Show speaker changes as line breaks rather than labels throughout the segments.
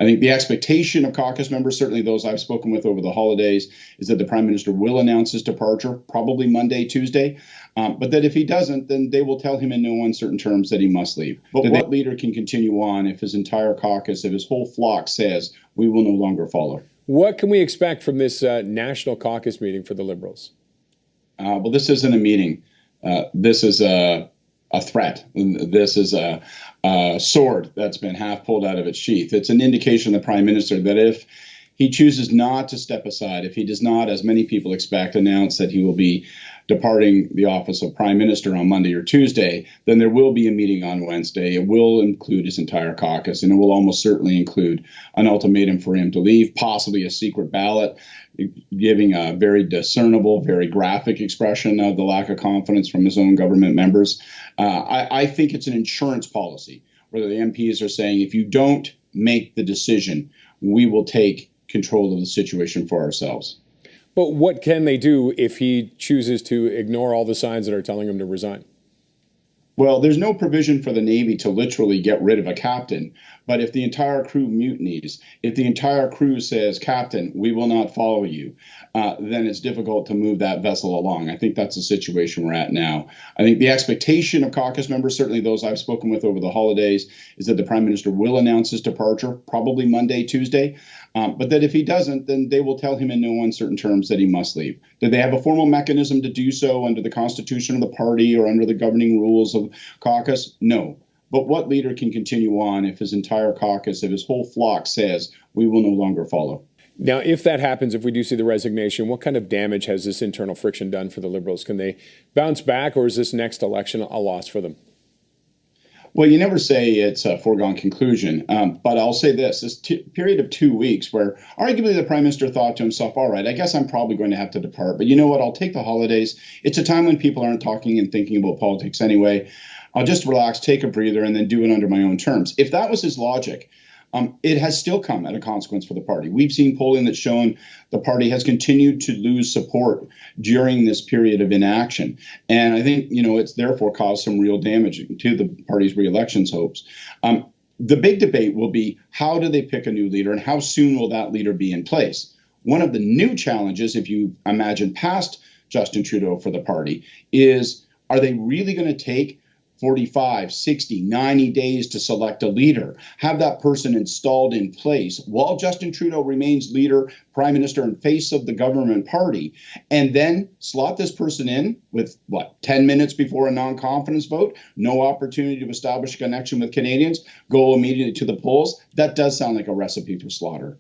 I think the expectation of caucus members, certainly those I've spoken with over the holidays, is that the Prime Minister will announce his departure, probably Monday, Tuesday, but that if he doesn't, then they will tell him in no uncertain terms that he must leave. But what leader can continue on if his entire caucus, if his whole flock says, we will no longer follow?
What can we expect from this national caucus meeting for the Liberals?
Well, this isn't a meeting. This is a threat. This is a sword that's been half pulled out of its sheath. It's an indication of the Prime Minister that if he chooses not to step aside, if he does not, as many people expect, announce that he will be departing the office of Prime Minister on Monday or Tuesday, then there will be a meeting on Wednesday. It will include his entire caucus, and it will almost certainly include an ultimatum for him to leave, possibly a secret ballot, giving a very discernible, very graphic expression of the lack of confidence from his own government members. I think it's an insurance policy where the MPs are saying, if you don't make the decision, we will take control of the situation for ourselves.
But what can they do if he chooses to ignore all the signs that are telling him to resign?
Well, there's no provision for the Navy to literally get rid of a captain. But if the entire crew mutinies, if the entire crew says, Captain, we will not follow you, then it's difficult to move that vessel along. I think that's the situation we're at now. I think the expectation of caucus members, certainly those I've spoken with over the holidays, is that the Prime Minister will announce his departure, probably Monday, Tuesday. But that if he doesn't, then they will tell him in no uncertain terms that he must leave. Do they have a formal mechanism to do so under the constitution of the party or under the governing rules of caucus? No. But what leader can continue on if his entire caucus, if his whole flock says, we will no longer follow?
Now, if that happens, if we do see the resignation, what kind of damage has this internal friction done for the Liberals? Can they bounce back, or is this next election a loss for them?
Well, you never say it's a foregone conclusion, but I'll say this period of 2 weeks where arguably the Prime Minister thought to himself, all right, I guess I'm probably going to have to depart, but you know what, I'll take the holidays. It's a time when people aren't talking and thinking about politics anyway. I'll just relax, take a breather, and then do it under my own terms. If that was his logic, it has still come at a consequence for the party. We've seen polling that's shown the party has continued to lose support during this period of inaction. And I think, it's therefore caused some real damage to the party's re-elections hopes. The big debate will be, how do they pick a new leader and how soon will that leader be in place? One of the new challenges, if you imagine past Justin Trudeau for the party, is, are they really going to take 45, 60, 90 days to select a leader, have that person installed in place while Justin Trudeau remains leader, prime minister, and face of the government party, and then slot this person in with, 10 minutes before a non-confidence vote, no opportunity to establish a connection with Canadians, go immediately to the polls? That does sound like a recipe for slaughter.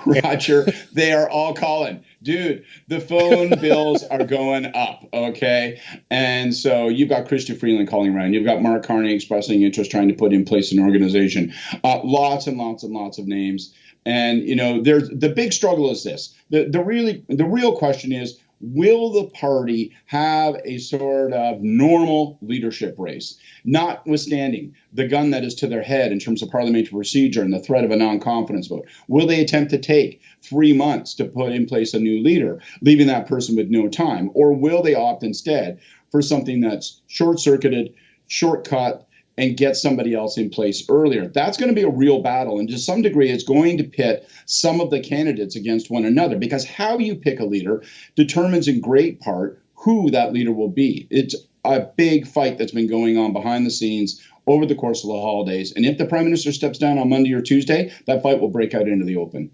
Roger, they are all calling. Dude, the phone bills are going up, okay? And so you've got Chrystia Freeland calling around. You've got Mark Carney expressing interest, trying to put in place an organization. Lots and lots and lots of names. And, there's the big struggle is this. The real question is, will the party have a sort of normal leadership race, notwithstanding the gun that is to their head in terms of parliamentary procedure and the threat of a non-confidence vote? Will they attempt to take 3 months to put in place a new leader, leaving that person with no time? Or will they opt instead for something that's short-circuited, shortcut, and get somebody else in place earlier? That's going to be a real battle. And to some degree, it's going to pit some of the candidates against one another, because how you pick a leader determines in great part who that leader will be. It's a big fight that's been going on behind the scenes over the course of the holidays. And if the Prime Minister steps down on Monday or Tuesday, that fight will break out into the open.